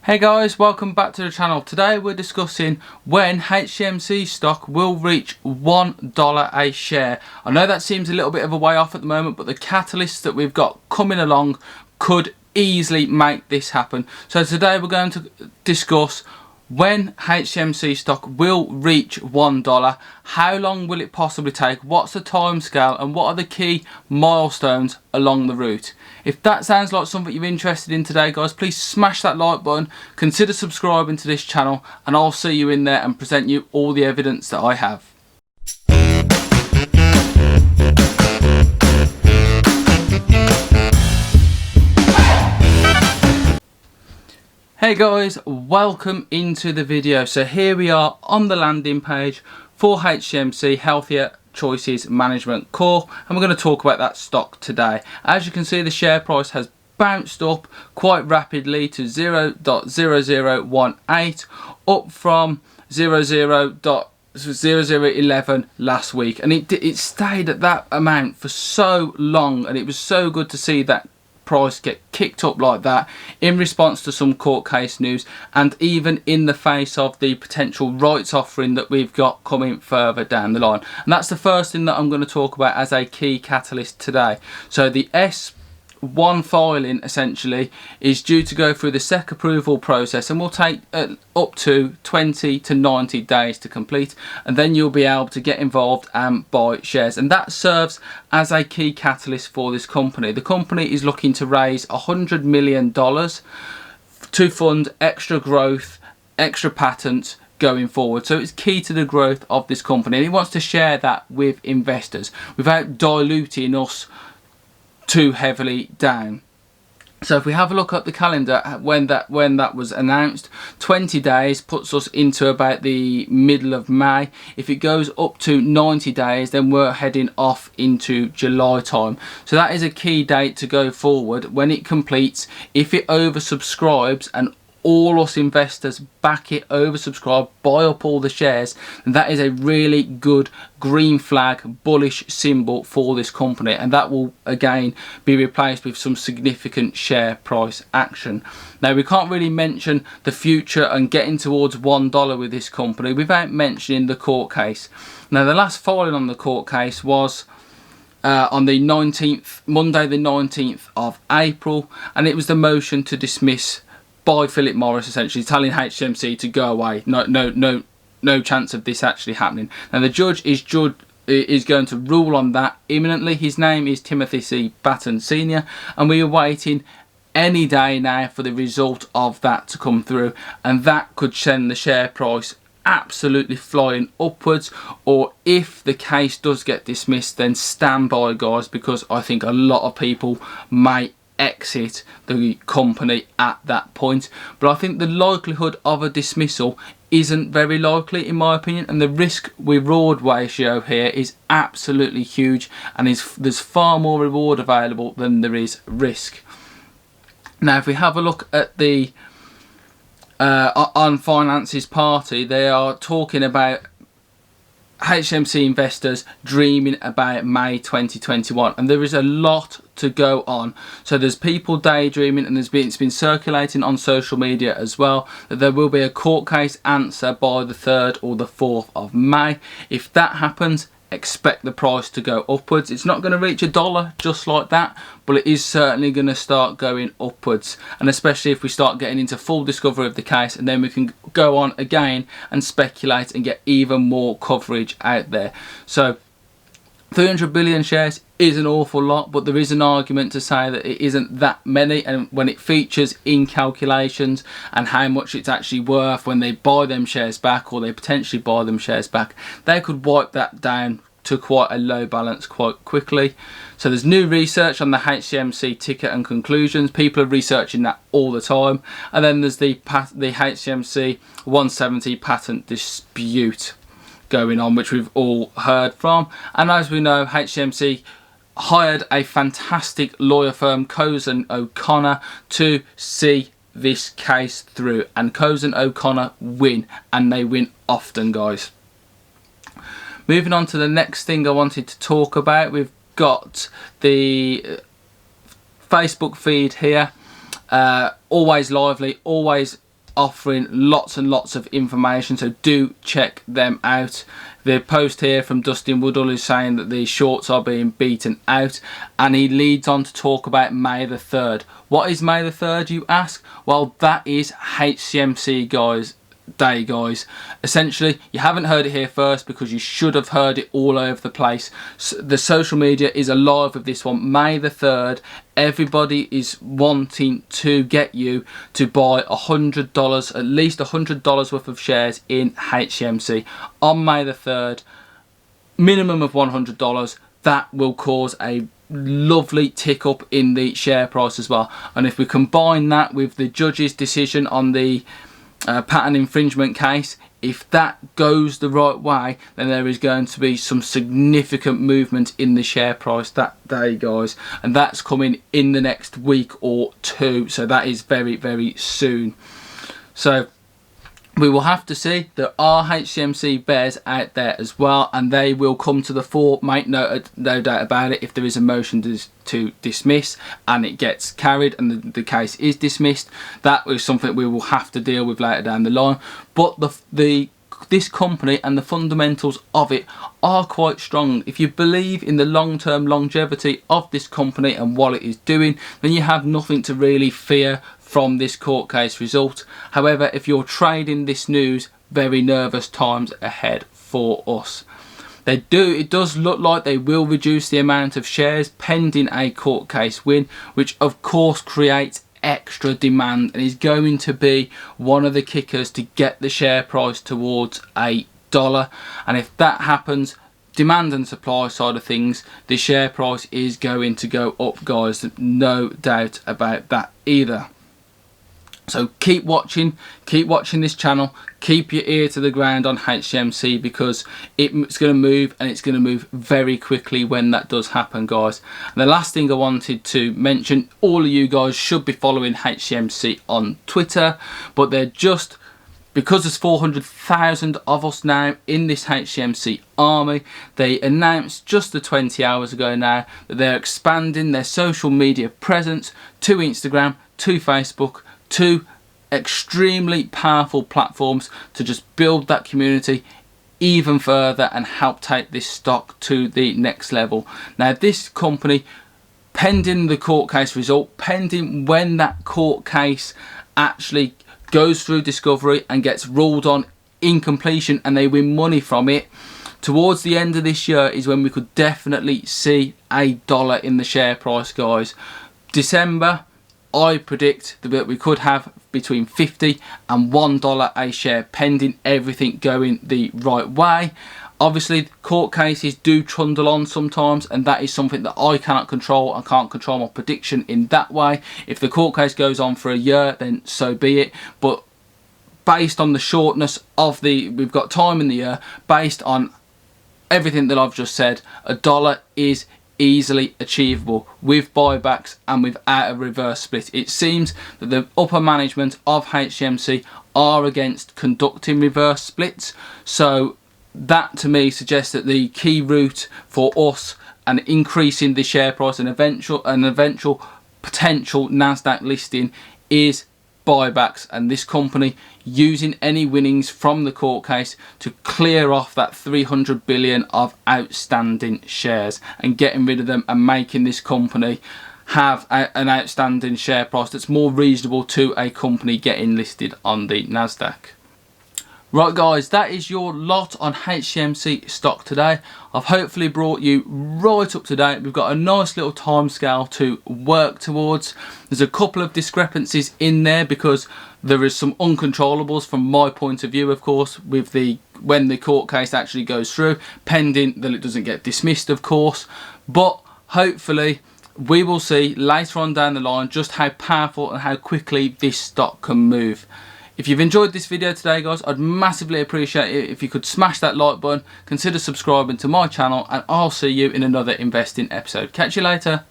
Hey guys, welcome back to the channel. Today we're discussing when HCMC stock will reach $1 a share. I know that seems a little bit of a way off at the moment, but the catalysts that we've got coming along could easily make this happen. So today we're going to discuss when HCMC stock will reach $1, how long will it possibly take, what's the time scale, and what are the key milestones along the route. If that sounds like something you're interested in today, guys, please smash that like button, consider subscribing to this channel, and I'll see you in there and present you all the evidence that I have. Hey guys, welcome into the video. So here we are on the landing page for HCMC Healthier Choices Management Core, and we're going to talk about that stock today. As you can see, the share price has bounced up quite rapidly to 0.0018, up from 0.0011 last week, and it stayed at that amount for so long, and it was so good to see that price get kicked up like that in response to some court case news, and even in the face of the potential rights offering that we've got coming further down the line. And that's the first thing that I'm going to talk about as a key catalyst today. So the S1 filing essentially is due to go through the SEC approval process and will take up to 20 to 90 days to complete, and then you'll be able to get involved and buy shares, and that serves as a key catalyst for this company. The company is looking to raise $100 million to fund extra growth, extra patents going forward. So it's key to the growth of this company, and he wants to share that with investors without diluting us too heavily down. So if we have a look at the calendar when that was announced, 20 days puts us into about the middle of May. If it goes up to 90 days, then we're heading off into July time. So that is a key date to go forward when it completes. If it oversubscribes and all us investors back it, oversubscribe, buy up all the shares, and that is a really good green flag bullish symbol for this company, and that will again be replaced with some significant share price action. Now, we can't really mention the future and getting towards $1 with this company without mentioning the court case. Now, the last filing on the court case was on the 19th, Monday the 19th of April, and it was the motion to dismiss by Philip Morris, essentially telling HCMC to go away. No chance of this actually happening. Now the judge is going to rule on that imminently. His name is Timothy C. Batten Sr., and we are waiting any day now for the result of that to come through, and that could send the share price absolutely flying upwards. Or if the case does get dismissed, then stand by, guys, because I think a lot of people may exit the company at that point. But I think the likelihood of a dismissal isn't very likely, in my opinion, and the risk reward ratio here is absolutely huge, and there's far more reward available than there is risk. Now if we have a look at the on Finance's party, they are talking about HCMC investors dreaming about May 2021, and there is a lot to go on. So there's people daydreaming, and it's been circulating on social media as well that there will be a court case answer by the 3rd or the 4th of May. If that happens, expect the price to go upwards. It's not going to reach $1 just like that, but it is certainly going to start going upwards, and especially if we start getting into full discovery of the case, and then we can go on again and speculate and get even more coverage out there. So 300 billion shares is an awful lot, but there is an argument to say that it isn't that many, and when it features in calculations and how much it's actually worth when they buy them shares back, or they potentially buy them shares back, they could wipe that down to quite a low balance quite quickly. So there's new research on the HCMC ticket and conclusions. People are researching that all the time. And then there's the HCMC 170 patent dispute going on, which we've all heard from. And as we know, HCMC hired a fantastic lawyer firm, Cozen O'Connor, to see this case through, and Cozen O'Connor win, and they win often, guys. Moving on to the next thing I wanted to talk about, we've got the Facebook feed here. Always lively, always offering lots and lots of information, so do check them out. The post here from Dustin Woodall is saying that the shorts are being beaten out, and he leads on to talk about May the 3rd. What is May the 3rd, you ask? Well, that is HCMC Day, guys. Essentially, you haven't heard it here first because you should have heard it all over the place. The social media is alive with this one. May the 3rd, everybody is wanting to get you to buy $100, at least $100 worth of shares in HCMC on May the 3rd. Minimum of $100. That will cause a lovely tick up in the share price as well. And if we combine that with the judge's decision on the patent infringement case, if that goes the right way, then there is going to be some significant movement in the share price that day, guys, and that's coming in the next week or two, so that is very, very soon. So we will have to see. There are HCMC bears out there as well, and they will come to the fore. Make no doubt about it. If there is a motion to dismiss and it gets carried and the case is dismissed, that is something we will have to deal with later down the line. But this company and the fundamentals of it are quite strong. If you believe in the long-term longevity of this company and what it is doing, then you have nothing to really fear from this court case result. However, if you're trading this news, very nervous times ahead for us. It does look like they will reduce the amount of shares pending a court case win, which of course creates extra demand and is going to be one of the kickers to get the share price towards $1. And if that happens, demand and supply side of things, the share price is going to go up, guys. No doubt about that either. So keep watching this channel, keep your ear to the ground on HCMC, because it's going to move, and it's going to move very quickly when that does happen, guys. And the last thing I wanted to mention, all of you guys should be following HCMC on Twitter, but they're just, because there's 400,000 of us now in this HCMC army, they announced just 20 hours ago now that they're expanding their social media presence to Instagram, to Facebook, two extremely powerful platforms to just build that community even further and help take this stock to the next level. Now, this company, pending the court case result, pending when that court case actually goes through discovery and gets ruled on in completion and they win money from it, towards the end of this year is when we could definitely see $1 in the share price, guys. December, I predict that we could have between $50 and $1 a share, pending everything going the right way. Obviously, court cases do trundle on sometimes, and that is something that I cannot control. I can't control my prediction in that way. If the court case goes on for a year, then so be it. But based on the shortness of we've got time in the year, based on everything that I've just said, $1 is easily achievable with buybacks and without a reverse split. It seems that the upper management of HCMC are against conducting reverse splits, so that to me suggests that the key route for us and increasing the share price and eventual potential NASDAQ listing is buybacks, and this company using any winnings from the court case to clear off that 300 billion of outstanding shares and getting rid of them and making this company have an outstanding share price that's more reasonable to a company getting listed on the NASDAQ. Right, guys, that is your lot on HCMC stock today. I've hopefully brought you right up to date. We've got a nice little timescale to work towards. There's a couple of discrepancies in there because there is some uncontrollables from my point of view, of course, with when the court case actually goes through, pending that it doesn't get dismissed, of course. But hopefully we will see later on down the line just how powerful and how quickly this stock can move. If you've enjoyed this video today, guys, I'd massively appreciate it if you could smash that like button, consider subscribing to my channel, and I'll see you in another investing episode. Catch you later.